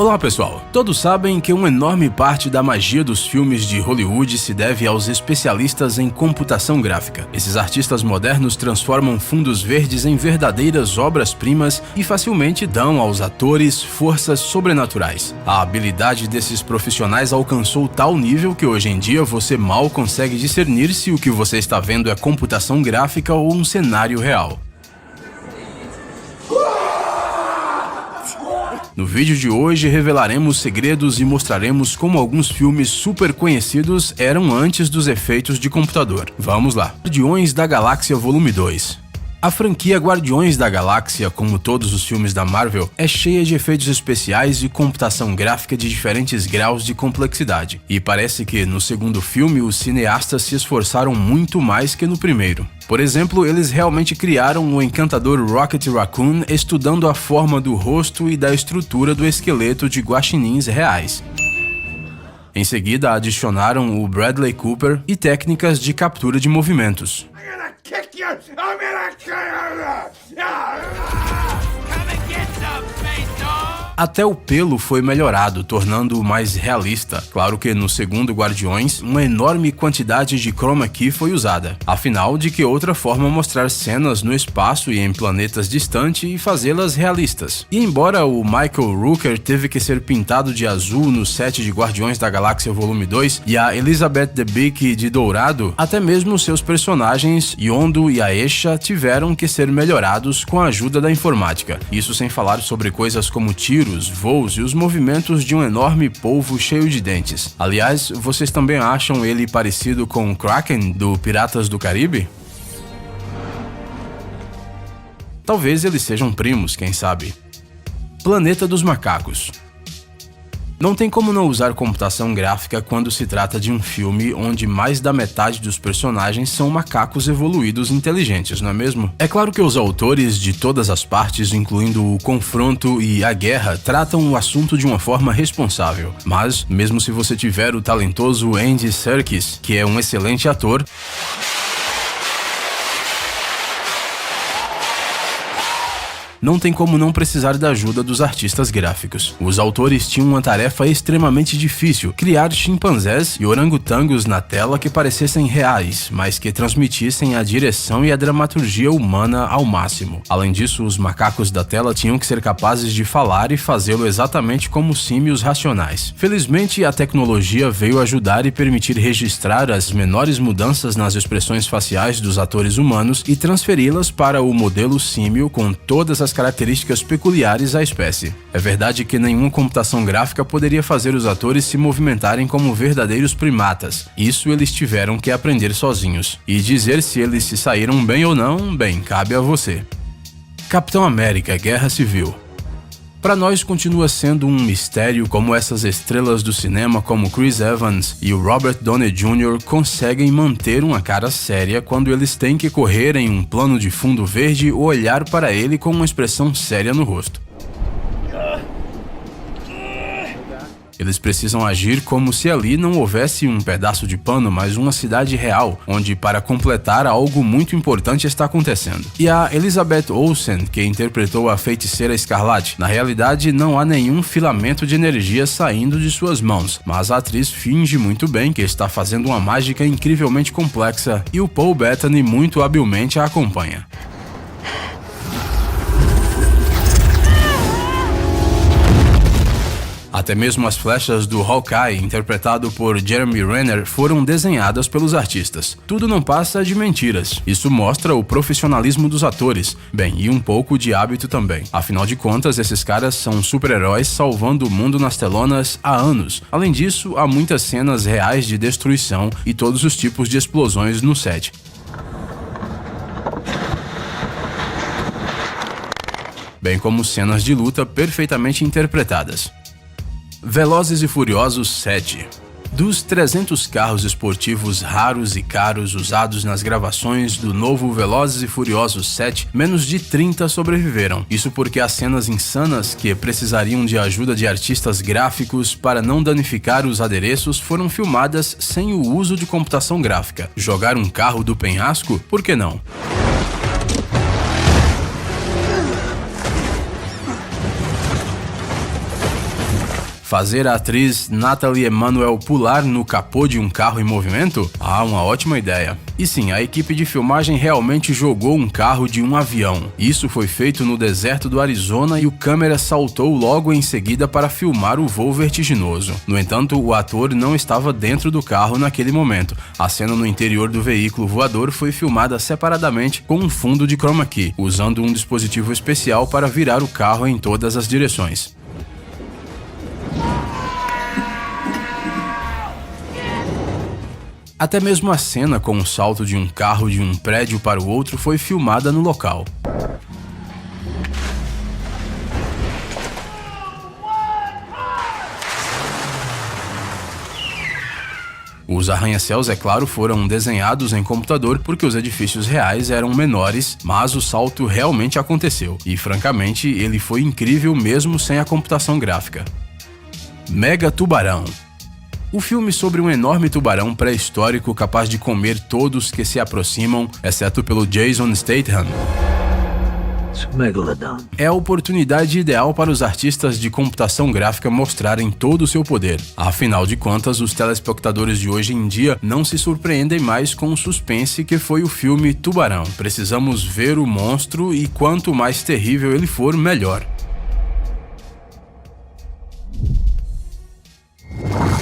Olá pessoal, todos sabem que uma enorme parte da magia dos filmes de Hollywood se deve aos especialistas em computação gráfica. Esses artistas modernos transformam fundos verdes em verdadeiras obras-primas e facilmente dão aos atores forças sobrenaturais. A habilidade desses profissionais alcançou tal nível que hoje em dia você mal consegue discernir se o que você está vendo é computação gráfica ou um cenário real. No vídeo de hoje revelaremos segredos e mostraremos como alguns filmes super conhecidos eram antes dos efeitos de computador. Vamos lá! Guardiões da Galáxia Volume 2. A franquia Guardiões da Galáxia, como todos os filmes da Marvel, é cheia de efeitos especiais e computação gráfica de diferentes graus de complexidade. E parece que no segundo filme os cineastas se esforçaram muito mais que no primeiro. Por exemplo, eles realmente criaram o encantador Rocket Raccoon estudando a forma do rosto e da estrutura do esqueleto de guaxinins reais. Em seguida, adicionaram o Bradley Cooper e técnicas de captura de movimentos. Até o pelo foi melhorado, tornando-o mais realista. Claro que no segundo Guardiões, uma enorme quantidade de chroma key foi usada. Afinal, de que outra forma mostrar cenas no espaço e em planetas distantes e fazê-las realistas? E embora o Michael Rooker teve que ser pintado de azul no set de Guardiões da Galáxia Volume 2 e a Elizabeth Debicki de dourado, até mesmo seus personagens Yondu e Aisha tiveram que ser melhorados com a ajuda da informática. Isso sem falar sobre coisas como tiros, voos e os movimentos de um enorme polvo cheio de dentes. Aliás, vocês também acham ele parecido com o Kraken do Piratas do Caribe? Talvez eles sejam primos, quem sabe. Planeta dos Macacos. Não tem como não usar computação gráfica quando se trata de um filme onde mais da metade dos personagens são macacos evoluídos inteligentes, não é mesmo? É claro que os autores de todas as partes, incluindo o confronto e a guerra, tratam o assunto de uma forma responsável. Mas, mesmo se você tiver o talentoso Andy Serkis, que é um excelente ator, não tem como não precisar da ajuda dos artistas gráficos. Os autores tinham uma tarefa extremamente difícil: criar chimpanzés e orangotangos na tela que parecessem reais, mas que transmitissem a direção e a dramaturgia humana ao máximo. Além disso, os macacos da tela tinham que ser capazes de falar e fazê-lo exatamente como símios racionais. Felizmente, a tecnologia veio ajudar e permitir registrar as menores mudanças nas expressões faciais dos atores humanos e transferi-las para o modelo símio com todas as características peculiares à espécie. É verdade que nenhuma computação gráfica poderia fazer os atores se movimentarem como verdadeiros primatas. Isso eles tiveram que aprender sozinhos. E dizer se eles se saíram bem ou não, bem, cabe a você. Capitão América: Guerra Civil. Para nós continua sendo um mistério como essas estrelas do cinema como Chris Evans e o Robert Downey Jr. conseguem manter uma cara séria quando eles têm que correr em um plano de fundo verde ou olhar para ele com uma expressão séria no rosto. Eles precisam agir como se ali não houvesse um pedaço de pano, mas uma cidade real, onde para completar algo muito importante está acontecendo. E a Elizabeth Olsen, que interpretou a Feiticeira Escarlate, na realidade não há nenhum filamento de energia saindo de suas mãos, mas a atriz finge muito bem que está fazendo uma mágica incrivelmente complexa e o Paul Bettany muito habilmente a acompanha. Até mesmo as flechas do Hawkeye, interpretado por Jeremy Renner, foram desenhadas pelos artistas. Tudo não passa de mentiras. Isso mostra o profissionalismo dos atores, bem, e um pouco de hábito também. Afinal de contas, esses caras são super-heróis salvando o mundo nas telonas há anos. Além disso, há muitas cenas reais de destruição e todos os tipos de explosões no set. Bem como cenas de luta perfeitamente interpretadas. Velozes e Furiosos 7. Dos 300 carros esportivos raros e caros usados nas gravações do novo Velozes e Furiosos 7, menos de 30 sobreviveram. Isso porque as cenas insanas que precisariam de ajuda de artistas gráficos para não danificar os adereços foram filmadas sem o uso de computação gráfica. Jogar um carro do penhasco? Por que não? Fazer a atriz Nathalie Emmanuel pular no capô de um carro em movimento? Ah, uma ótima ideia. E sim, a equipe de filmagem realmente jogou um carro de um avião. Isso foi feito no deserto do Arizona e o câmera saltou logo em seguida para filmar o voo vertiginoso. No entanto, o ator não estava dentro do carro naquele momento. A cena no interior do veículo voador foi filmada separadamente com um fundo de chroma key, usando um dispositivo especial para virar o carro em todas as direções. Até mesmo a cena com o salto de um carro de um prédio para o outro foi filmada no local. Os arranha-céus, é claro, foram desenhados em computador porque os edifícios reais eram menores, mas o salto realmente aconteceu, e francamente ele foi incrível mesmo sem a computação gráfica. Mega Tubarão. O filme sobre um enorme tubarão pré-histórico capaz de comer todos que se aproximam, exceto pelo Jason Statham. É a oportunidade ideal para os artistas de computação gráfica mostrarem todo o seu poder. Afinal de contas, os telespectadores de hoje em dia não se surpreendem mais com o suspense que foi o filme Tubarão. Precisamos ver o monstro e quanto mais terrível ele for, melhor.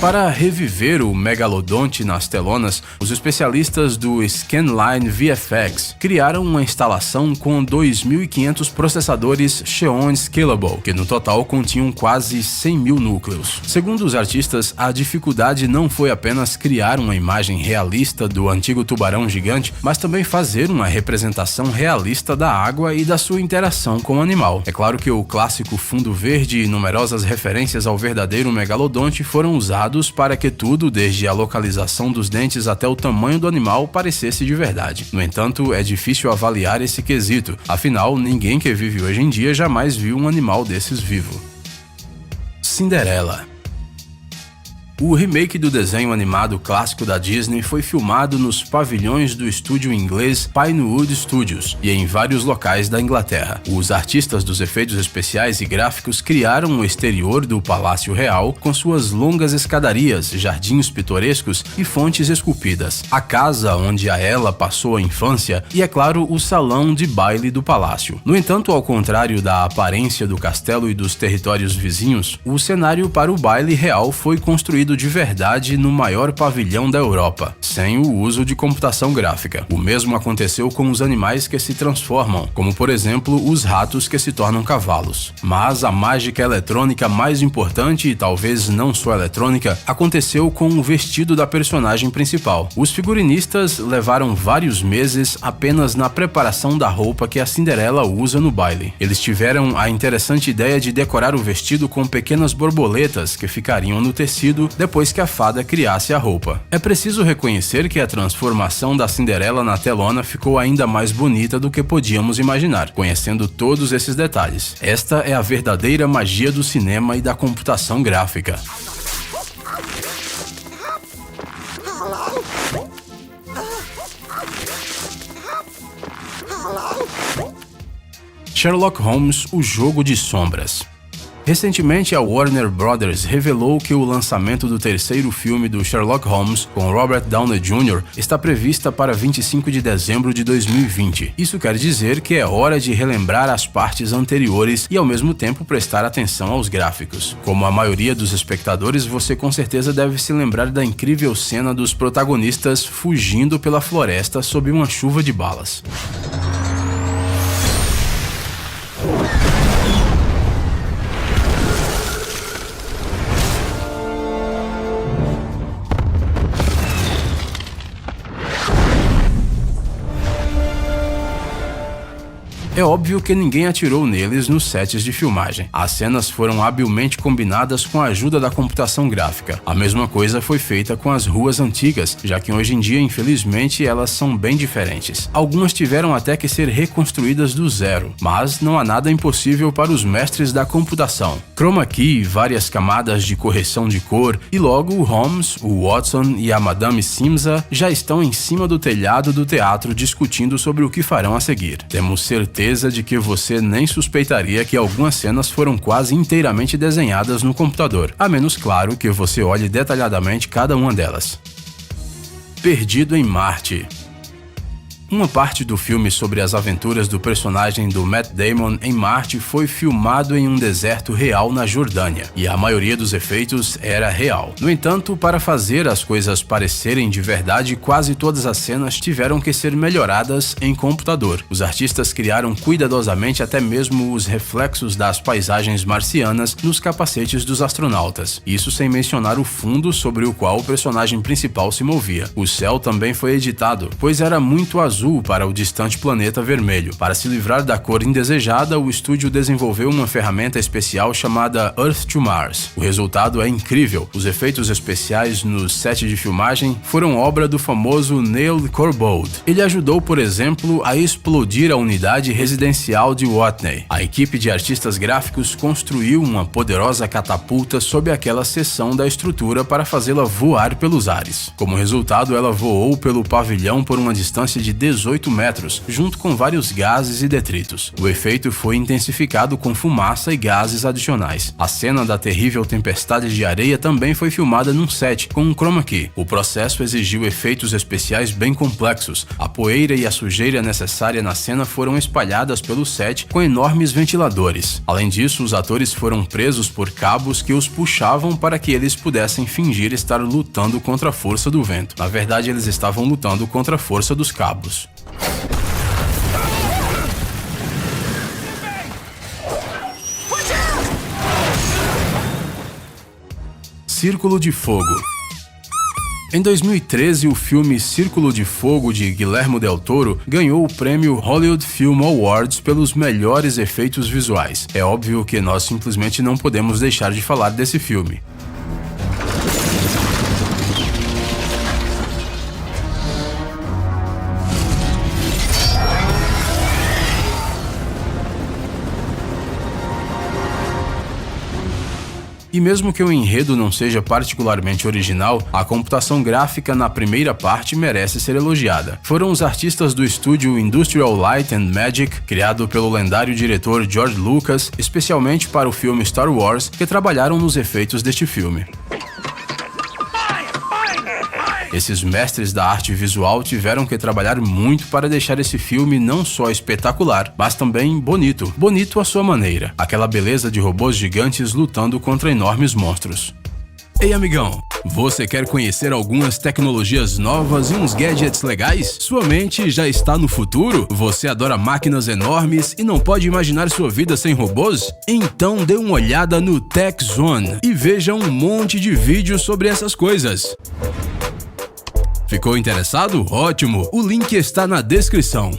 Para reviver o megalodonte nas telonas, os especialistas do Scanline VFX criaram uma instalação com 2.500 processadores Xeon Scalable, que no total continham quase 100.000 núcleos. Segundo os artistas, a dificuldade não foi apenas criar uma imagem realista do antigo tubarão gigante, mas também fazer uma representação realista da água e da sua interação com o animal. É claro que o clássico fundo verde e numerosas referências ao verdadeiro megalodonte foram usados para que tudo, desde a localização dos dentes até o tamanho do animal, parecesse de verdade. No entanto, é difícil avaliar esse quesito, afinal, ninguém que vive hoje em dia jamais viu um animal desses vivo. Cinderela. O remake do desenho animado clássico da Disney foi filmado nos pavilhões do estúdio inglês Pinewood Studios e em vários locais da Inglaterra. Os artistas dos efeitos especiais e gráficos criaram o exterior do Palácio Real com suas longas escadarias, jardins pitorescos e fontes esculpidas, a casa onde a Ela passou a infância e, é claro, o salão de baile do palácio. No entanto, ao contrário da aparência do castelo e dos territórios vizinhos, o cenário para o baile real foi construído de verdade no maior pavilhão da Europa, sem o uso de computação gráfica. O mesmo aconteceu com os animais que se transformam, como por exemplo os ratos que se tornam cavalos. Mas a mágica eletrônica mais importante, e talvez não só eletrônica, aconteceu com o vestido da personagem principal. Os figurinistas levaram vários meses apenas na preparação da roupa que a Cinderela usa no baile. Eles tiveram a interessante ideia de decorar o vestido com pequenas borboletas que ficariam no tecido depois que a fada criasse a roupa. É preciso reconhecer que a transformação da Cinderela na telona ficou ainda mais bonita do que podíamos imaginar, conhecendo todos esses detalhes. Esta é a verdadeira magia do cinema e da computação gráfica. Sherlock Holmes, o jogo de sombras. Recentemente, a Warner Bros. Revelou que o lançamento do terceiro filme do Sherlock Holmes, com Robert Downey Jr., está prevista para 25 de dezembro de 2020. Isso quer dizer que é hora de relembrar as partes anteriores e, ao mesmo tempo, prestar atenção aos gráficos. Como a maioria dos espectadores, você com certeza deve se lembrar da incrível cena dos protagonistas fugindo pela floresta sob uma chuva de balas. É óbvio que ninguém atirou neles nos sets de filmagem. As cenas foram habilmente combinadas com a ajuda da computação gráfica. A mesma coisa foi feita com as ruas antigas, já que hoje em dia, infelizmente, elas são bem diferentes. Algumas tiveram até que ser reconstruídas do zero, mas não há nada impossível para os mestres da computação. Chroma key, várias camadas de correção de cor, e logo o Holmes, o Watson e a Madame Simsa já estão em cima do telhado do teatro discutindo sobre o que farão a seguir. Temos certeza certeza de que você nem suspeitaria que algumas cenas foram quase inteiramente desenhadas no computador, a menos, claro, que você olhe detalhadamente cada uma delas. Perdido em Marte. Uma parte do filme sobre as aventuras do personagem do Matt Damon em Marte foi filmado em um deserto real na Jordânia, e a maioria dos efeitos era real. No entanto, para fazer as coisas parecerem de verdade, quase todas as cenas tiveram que ser melhoradas em computador. Os artistas criaram cuidadosamente até mesmo os reflexos das paisagens marcianas nos capacetes dos astronautas, isso sem mencionar o fundo sobre o qual o personagem principal se movia. O céu também foi editado, pois era muito azul para o distante planeta vermelho. Para se livrar da cor indesejada, o estúdio desenvolveu uma ferramenta especial chamada Earth to Mars. O resultado é incrível. Os efeitos especiais no set de filmagem foram obra do famoso Neil Corbould. Ele ajudou, por exemplo, a explodir a unidade residencial de Watney. A equipe de artistas gráficos construiu uma poderosa catapulta sob aquela seção da estrutura para fazê-la voar pelos ares. Como resultado, ela voou pelo pavilhão por uma distância de 18 metros, junto com vários gases e detritos. O efeito foi intensificado com fumaça e gases adicionais. A cena da terrível tempestade de areia também foi filmada num set, com um chroma key. O processo exigiu efeitos especiais bem complexos. A poeira e a sujeira necessária na cena foram espalhadas pelo set com enormes ventiladores. Além disso, os atores foram presos por cabos que os puxavam para que eles pudessem fingir estar lutando contra a força do vento. Na verdade, eles estavam lutando contra a força dos cabos. Círculo de Fogo. Em 2013, o filme Círculo de Fogo, de Guillermo del Toro, ganhou o prêmio Hollywood Film Awards pelos melhores efeitos visuais. É óbvio que nós simplesmente não podemos deixar de falar desse filme. E mesmo que o enredo não seja particularmente original, a computação gráfica na primeira parte merece ser elogiada. Foram os artistas do estúdio Industrial Light and Magic, criado pelo lendário diretor George Lucas, especialmente para o filme Star Wars, que trabalharam nos efeitos deste filme. Esses mestres da arte visual tiveram que trabalhar muito para deixar esse filme não só espetacular, mas também bonito. Bonito à sua maneira. Aquela beleza de robôs gigantes lutando contra enormes monstros. Ei, amigão, você quer conhecer algumas tecnologias novas e uns gadgets legais? Sua mente já está no futuro? Você adora máquinas enormes e não pode imaginar sua vida sem robôs? Então dê uma olhada no Tech Zone e veja um monte de vídeos sobre essas coisas. Ficou interessado? Ótimo! O link está na descrição.